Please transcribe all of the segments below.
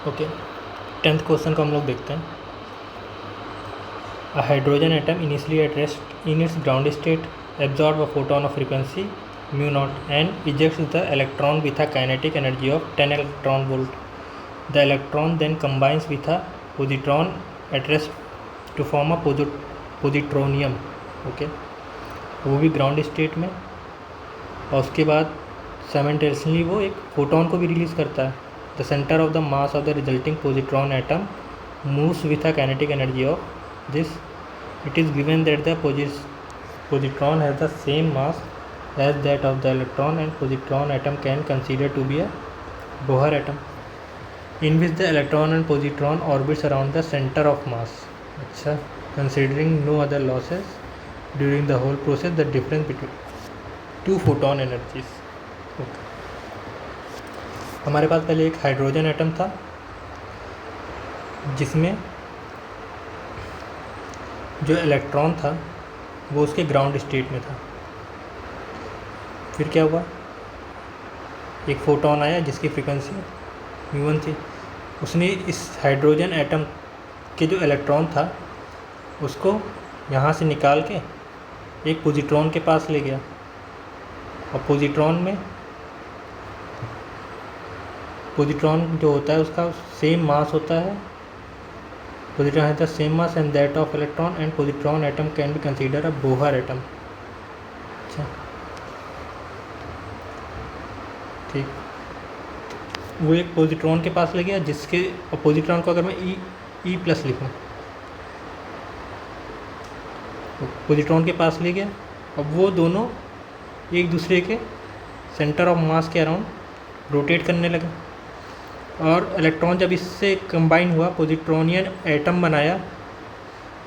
Okay, 10th question को हम लोग देखते हैं। A hydrogen atom initially at rest in its ground state absorb a photon of frequency mu naught and ejects the electron with a kinetic energy of 10 electron volt. The electron then combines with a positron at rest to form a positronium. Okay, वो भी ground state में, और उसके बाद simultaneously वो एक photon को भी रिलीज़ करता है. The centre of the mass of the resulting positron atom moves with a kinetic energy of this. It is given that the positron has the same mass as that of the electron, and positron atom can consider to be a Bohr atom in which the electron and positron orbits around the center of mass. अच्छा, considering no other losses during the whole process, the difference between two photon energies. Okay. हमारे पास पहले एक hydrogen atom था जिसमें जो electron था वो उसके ग्राउंड स्टेट में था. फिर क्या हुआ, एक फोटोन आया जिसकी फ्रीक्वेंसी म्यू1 थी. उसने इस हाइड्रोजन एटम के जो इलेक्ट्रॉन था उसको यहाँ से निकाल के एक पोजिट्रॉन के पास ले गया, और पोजिट्रॉन जो होता है उसका सेम मास होता है. Positron has the same mass and that of electron, and positron atom can be considered a Bohr atom. अच्छा, ठीक. वो एक पोजिट्रॉन के पास ले गया जिसके, और पोजिट्रॉन को अगर मैं ई प्लस लिखूँ, तो पोजिट्रॉन के पास ले गया. अब वो दोनों एक दूसरे के सेंटर ऑफ मास के अराउंड रोटेट करने लगे, और इलेक्ट्रॉन जब इससे कंबाइन हुआ, पोजिट्रोनियन एटम बनाया,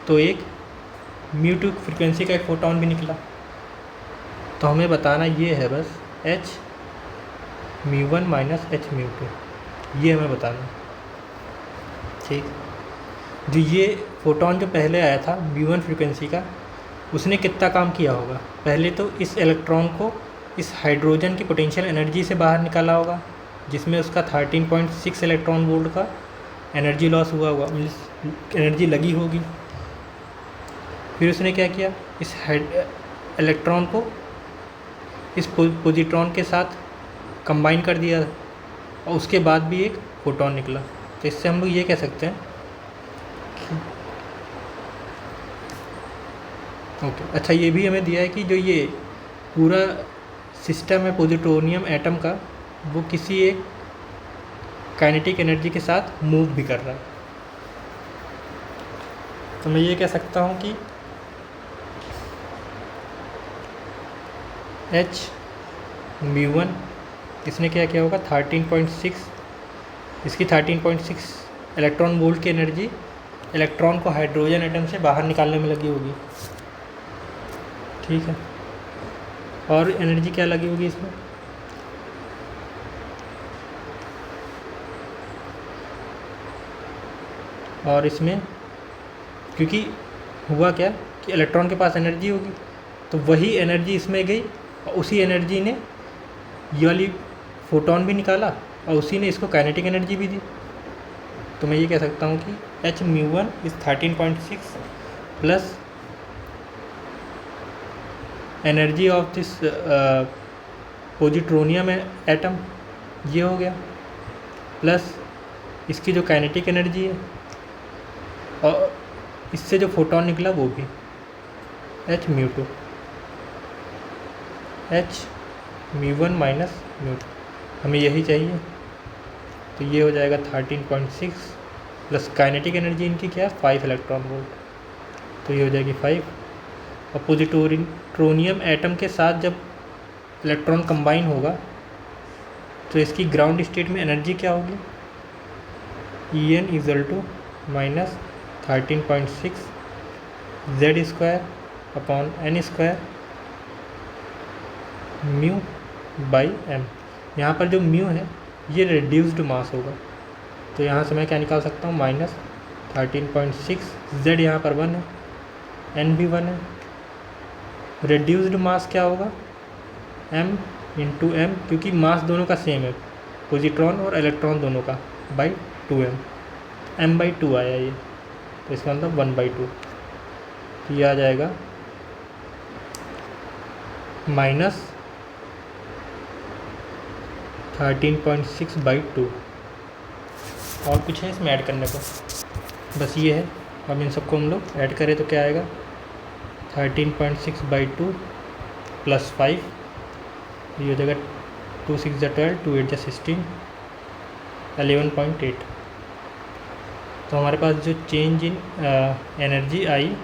तो एक म्यू2 फ्रीक्वेंसी का एक फोटोन भी निकला. तो हमें बताना ये है बस h म्यू1 माइनस h म्यू2, ये हमें बताना. ठीक, जो ये फोटोन जो पहले आया था म्यू1 फ्रीक्वेंसी का, उसने कितना काम किया होगा. पहले तो इस इलेक्ट्रॉन को इस हाइड्रोजन की पोटेंशियल एनर्जी से बाहर निकाला होगा, जिसमें उसका 13.6 इलेक्ट्रॉन वोल्ट का एनर्जी लॉस हुआ होगा, मीन्स एनर्जी लगी होगी. फिर उसने क्या किया, इस इलेक्ट्रॉन को इस पोजिट्रॉन के साथ कंबाइन कर दिया, और उसके बाद भी एक फोटोन निकला. तो इससे हम लोग ये कह सकते हैं ओके. अच्छा, ये भी हमें दिया है कि जो ये पूरा सिस्टम है पोजिट्रोनियम एटम का, वो किसी एक काइनेटिक एनर्जी के साथ मूव भी कर रहा है. तो मैं ये कह सकता हूँ कि h म्यू1 इसने क्या किया होगा, 13.6, इसकी 13.6 इलेक्ट्रॉन वोल्ट की एनर्जी इलेक्ट्रॉन को हाइड्रोजन एटम से बाहर निकालने में लगी होगी. ठीक है, और एनर्जी क्या लगी होगी इसमें, और इसमें क्योंकि हुआ क्या कि इलेक्ट्रॉन के पास एनर्जी होगी, तो वही एनर्जी इसमें गई, और उसी एनर्जी ने ये वाली फोटोन भी निकाला, और उसी ने इसको काइनेटिक एनर्जी भी दी. तो मैं ये कह सकता हूँ कि h म्यू1 is 13.6 plus energy of this positronium atom, ये हो गया, प्लस इसकी जो काइनेटिक एनर्जी है, और इससे जो फोटोन निकला वो भी h म्यू2, h म्यू1 माइनस म्यू2, हमें यही चाहिए. तो ये हो जाएगा 13.6 प्लस काइनेटिक एनर्जी इनकी क्या है, 5 इलेक्ट्रॉन वोल्ट, तो ये हो जाएगी 5. और पोजिट्रोनियम एटम के साथ जब इलेक्ट्रॉन कंबाइन होगा तो इसकी ग्राउंड स्टेट में एनर्जी क्या होगी, En equal to minus 13.6 z square upon n square mu by m. यहाँ पर जो म्यू है ये रिड्यूस्ड मास होगा, तो यहाँ से मैं क्या निकाल सकता हूँ, माइनस 13.6, z यहाँ पर 1 है, n भी 1 है. रिड्यूस्ड मास क्या होगा, m इंटू m, क्योंकि मास दोनों का सेम है, पोजिट्रॉन और इलेक्ट्रॉन दोनों का, बाई 2m, m/2 आया ये, तो इसका मतलब 1/2, तो ये आ जाएगा -13.6/2। और कुछ है इसमें ऐड करने को, बस ये है। अब इन सबको हम लोग ऐड करें तो क्या आएगा, 13.6/2 + 5, ये हो जाएगा 2 6 12, 2 8 16, 11.8। तो हमारे पास जो चेंज इन एनर्जी आई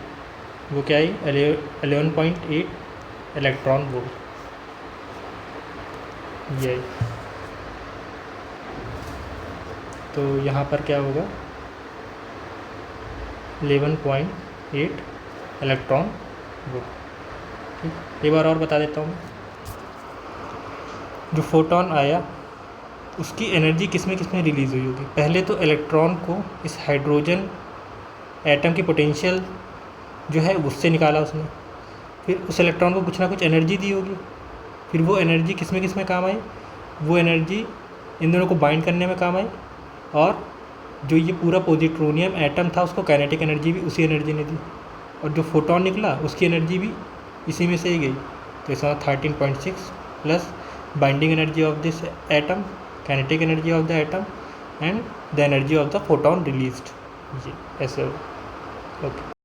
वो क्या आई, 11.8 इलेक्ट्रॉन वोल्ट, ये आई। तो यहाँ पर क्या होगा, 11.8 इलेक्ट्रॉन वोल्ट। ठीक, एक बार और बता देता हूँ मैं। जो फोटोन आया उसकी एनर्जी किस में रिलीज़ हुई होगी। पहले तो इलेक्ट्रॉन को इस हाइड्रोजन एटम की पोटेंशियल जो है उससे निकाला उसने, फिर उस इलेक्ट्रॉन को कुछ ना कुछ एनर्जी दी होगी, फिर वो एनर्जी किस में काम आई, वो एनर्जी इन दोनों को बाइंड करने में काम आई, और जो ये पूरा पॉजिट्रोनियम एटम था उसको काइनेटिक एनर्जी भी उसी एनर्जी ने दी, और जो फोटोन निकला उसकी एनर्जी भी इसी में से ही गई। तो इसमें 13.6 plus binding energy of this atom, kinetic energy of the atom and the energy of the photon released, ये ऐसे होगा। ओके।